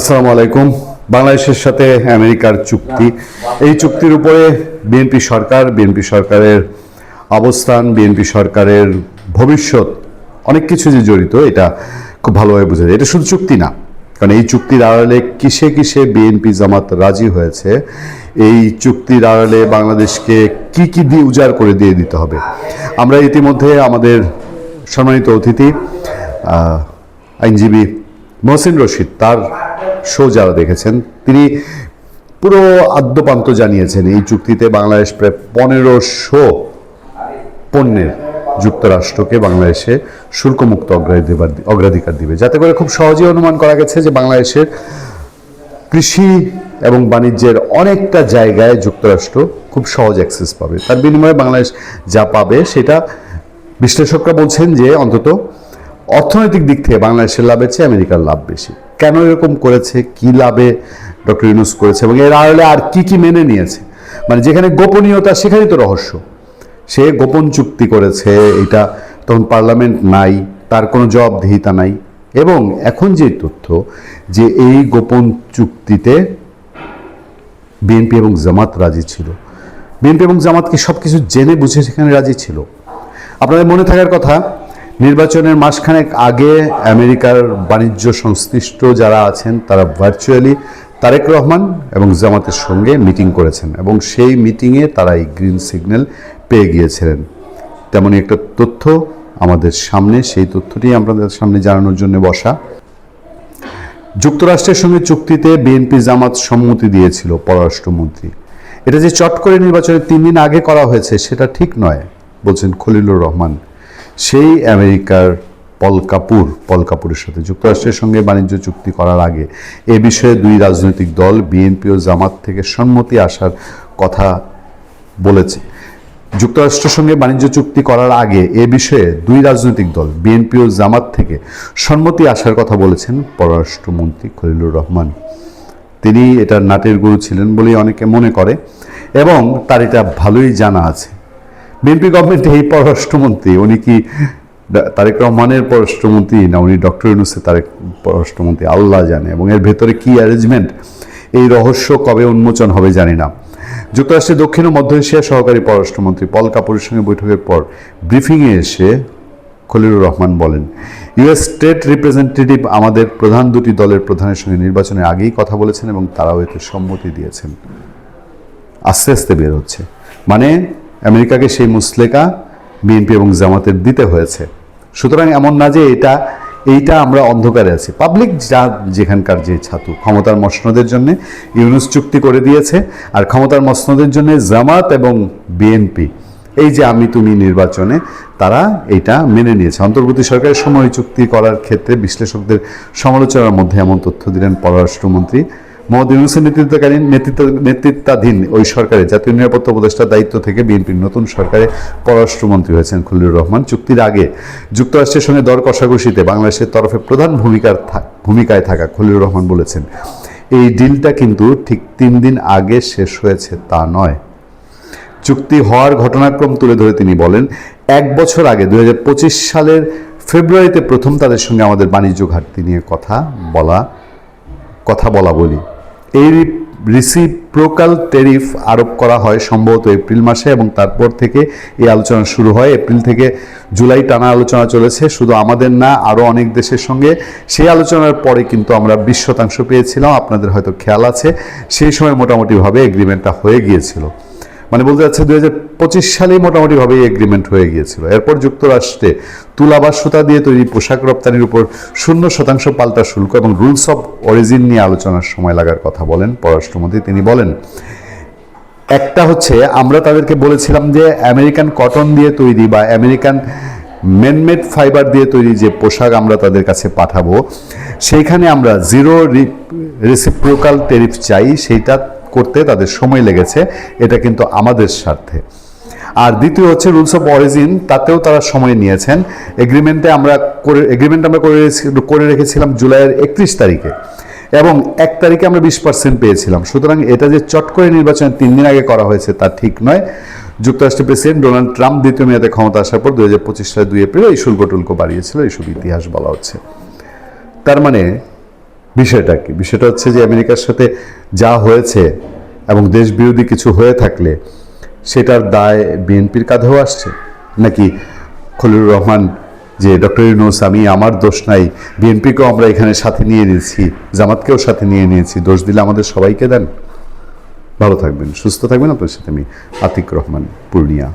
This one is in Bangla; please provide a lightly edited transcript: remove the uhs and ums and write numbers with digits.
আসসালামু আলাইকুম। বাংলাদেশের সাথে আমেরিকার চুক্তি, এই চুক্তির উপরে বিএনপি সরকারের অবস্থান, বিএনপি সরকারের ভবিষ্যৎ অনেক কিছু যে জড়িত, এটা খুব ভালোভাবে বোঝা যায়। এটা শুধু চুক্তি না, কারণ এই চুক্তির আড়ালে কিসে কিসে বিএনপি জামাত রাজি হয়েছে, এই চুক্তির আড়ালে বাংলাদেশকে কি কি দিয়ে উজাড় করে দিয়ে দিতে হবে। আমরা ইতিমধ্যে আমাদের সম্মানিত অতিথি আইনজীবী মহসিন রশিদ, তার শো যারা দেখেছেন, তিনি পুরো আদ্যপান্ত জানিয়েছেন এই চুক্তিতে বাংলাদেশ প্রায় 1500 পণ্যের যুক্তরাষ্ট্রকে বাংলাদেশে শুল্কমুক্ত অগ্রাধিকার দিবে, যাতে করে খুব সহজেই অনুমান করা গেছে যে বাংলাদেশের কৃষি এবং বাণিজ্যের অনেকটা জায়গায় যুক্তরাষ্ট্র খুব সহজ অ্যাক্সেস পাবে। তার বিনিময়ে বাংলাদেশ যা পাবে সেটা বিশ্লেষকরা বলছেন যে অন্তত অর্থনৈতিক দিক থেকে বাংলাদেশের লাভের চেয়ে আমেরিকার লাভ বেশি। কেন এরকম করেছে, কি লাভে ডক্টর ইউনূস করেছে এবং এর আড়ালে আর কি কি মেনে নিয়েছে, মানে যেখানে গোপনীয়তা সেখানেই তো রহস্য। সে গোপন চুক্তি করেছে, এটা তখন পার্লামেন্ট নাই, তার কোনো জবাবদিহিতা নাই। এবং এখন যে তথ্য যে এই গোপন চুক্তিতে বিএনপি এবং জামাত রাজি ছিল, বিএনপি এবং জামাতকে সব কিছু জেনে বুঝে সেখানে রাজি ছিল। আপনাদের মনে থাকার কথা, নির্বাচনের মাসখানেক আগে আমেরিকার বাণিজ্য সংশ্লিষ্ট যারা আছেন তারা ভার্চুয়ালি তারেক রহমান এবং জামাতের সঙ্গে মিটিং করেছেন এবং সেই মিটিংয়ে তারা এই গ্রিন সিগন্যাল পেয়ে গিয়েছিলেন। তেমনই একটা তথ্য আমাদের সামনে, সেই তথ্যটি আপনাদের সামনে জানানোর জন্য বসা। যুক্তরাষ্ট্রের সঙ্গে চুক্তিতে বিএনপি জামাত সম্মতি দিয়েছিল পররাষ্ট্রমন্ত্রী। এটা যে চট করে নির্বাচনের 3 দিন আগে করা হয়েছে সেটা ঠিক নয়, বলছেন খলিলুর রহমান। সেই আমেরিকার পল কাপুরের সাথে যুক্তরাষ্ট্রের সঙ্গে বাণিজ্য চুক্তি করার আগে এ বিষয়ে দুই রাজনৈতিক দল বিএনপি ও জামাত থেকে সম্মতি আসার কথা বলেছে। যুক্তরাষ্ট্রের সঙ্গে বাণিজ্য চুক্তি করার আগে এ বিষয়ে দুই রাজনৈতিক দল বিএনপি ও জামাত থেকে সম্মতি আসার কথা বলেছেন পররাষ্ট্রমন্ত্রী খলিলুর রহমান। তিনি এটার নাটের গুরু ছিলেন বলেই অনেকে মনে করে এবং তার এটা ভালোই জানা আছে। বিএনপি গভর্নমেন্টে এই পররাষ্ট্রমন্ত্রী, উনি কি তারেক রহমানের পররাষ্ট্রমন্ত্রী না উনি ডক্টর ইউনূসের পররাষ্ট্রমন্ত্রী, আল্লাহ জানে। এবং এর ভেতরে কি অ্যারেঞ্জমেন্ট, এই রহস্য কবে উন্মোচন হবে জানি না। যুক্তরাষ্ট্রের দক্ষিণ ও মধ্য এশিয়ার সহকারী পররাষ্ট্রমন্ত্রী পল কাপুরের সঙ্গে বৈঠকের পর ব্রিফিংয়ে এসে খলিলুর রহমান বলেন, ইউএস স্টেট রিপ্রেজেন্টেটিভ আমাদের প্রধান দুটি দলের প্রধানের সঙ্গে নির্বাচনের আগেই কথা বলেছেন এবং তারাও এতে সম্মতি দিয়েছেন। আস্তে আস্তে বের হচ্ছে, মানে আমেরিকাকে সেই মুসলেকা বিএনপি এবং জামাতের দিতে হয়েছে। সুতরাং এমন না যে এইটা আমরা অন্ধকারে আছি। পাবলিক যা যেখানকার যে ছাতু, ক্ষমতার মসনদের জন্য ইউনূস চুক্তি করে দিয়েছে, আর ক্ষমতার মসনদের জন্য জামাত এবং বিএনপি এই যে আমি তুমি নির্বাচনে তারা এইটা মেনে নিয়েছে। অন্তর্বর্তী সরকারের সময় চুক্তি করার ক্ষেত্রে বিশ্লেষকদের সমালোচনার মধ্যে এমন তথ্য দিলেন পররাষ্ট্রমন্ত্রী। মোহাম্মদ ইউনূসের নেতৃত্বাধীন ওই সরকারে জাতীয় নিরাপত্তা উপদেষ্টার দায়িত্ব থেকে বিএনপির নতুন সরকারে পররাষ্ট্রমন্ত্রী হয়েছেন খলিলুর রহমান। চুক্তির আগে যুক্তরাষ্ট্রের সঙ্গে দর কষাকষিতে বাংলাদেশের তরফে প্রধান ভূমিকায় থাকা খলিলুর রহমান বলেছেন, এই ডিলটা কিন্তু ঠিক 3 দিন আগে শেষ হয়েছে তা নয়। চুক্তি হওয়ার ঘটনাক্রম তুলে ধরে তিনি বলেন, 1 বছর আগে 2025 সালের ফেব্রুয়ারিতে প্রথম তাদের সঙ্গে আমাদের বাণিজ্য ঘাটতি নিয়ে কথা বলা বলি। এই রিসিপ্রোকাল ট্যারিফ আরোপ করা হয় সম্ভবত এপ্রিল মাসে এবং তারপর থেকে এই আলোচনা শুরু হয়। এপ্রিল থেকে জুলাই টানা আলোচনা চলেছে, শুধু আমাদের না আরও অনেক দেশের সঙ্গে। সেই আলোচনার পরে কিন্তু আমরা 20% পেয়েছিলাম, আপনাদের হয়তো খেয়াল আছে। সেই সময় মোটামুটিভাবে এগ্রিমেন্টটা হয়ে গিয়েছিল, মানে বলতে যাচ্ছে 2025 সালেই মোটামুটিভাবে এই এগ্রিমেন্ট হয়ে গিয়েছিল। এরপর যুক্তরাষ্ট্রে তুলা বা সুতা দিয়ে তৈরি পোশাক রপ্তানির উপর 0% পাল্টা শুল্ক এবং রুলস অফ অরিজিন নিয়ে আলোচনার সময় লাগার কথা বলেন পররাষ্ট্রমন্ত্রী। তিনি বলেন, একটা হচ্ছে আমরা তাদেরকে বলেছিলাম যে আমেরিকান কটন দিয়ে তৈরি বা আমেরিকান ম্যানমেড ফাইবার দিয়ে তৈরি যে পোশাক আমরা তাদের কাছে পাঠাবো, সেইখানে আমরা 0 রেসিপ্রোকাল ট্যারিফ চাই, সেইটা করতে তাদের সময় লেগেছে, এটা কিন্তু আমাদের স্বার্থে। আর দ্বিতীয় হচ্ছে রুলস অফ অরিজিন, তাতেও তারা সময় নিয়েছেন। এগ্রিমেন্ট আমরা করে রেখেছিলাম জুলাইয়ের 31 তারিখে এবং 1 তারিখে আমরা 20% পেয়েছিলাম। সুতরাং এটা যে চট করে নির্বাচনের 3 দিন আগে করা হয়েছে তা ঠিক নয়। যুক্তরাষ্ট্রের প্রেসিডেন্ট ডোনাল্ড ট্রাম্প দ্বিতীয় মেয়াদে ক্ষমতা আসার পর 2025 সালের 2 এপ্রিল এই শুল্ক টুল্ক বাড়িয়েছিল, এইসব ইতিহাস বলা হচ্ছে। তার মানে বিষয়টা কি? বিষয়টা হচ্ছে যে আমেরিকার সাথে যা হয়েছে এবং দেশ বিরোধী কিছু হয়ে থাকলে সেটার দায় বিএনপির কাঁধেও আসছে, নাকি খলিলুর রহমান যে ডক্টর ইউনূস আমি আমার দোষ নাই, বিএনপিকেও আমরা এখানে সাথে নিয়ে নিয়েছি, জামাতকেও সাথে নিয়ে নিয়েছি, দোষ দিলে আমাদের সবাইকে দেন? ভালো থাকবেন, সুস্থ থাকবেন। আপনার সাথে আমি আতিক রহমান, পূর্ণিয়া।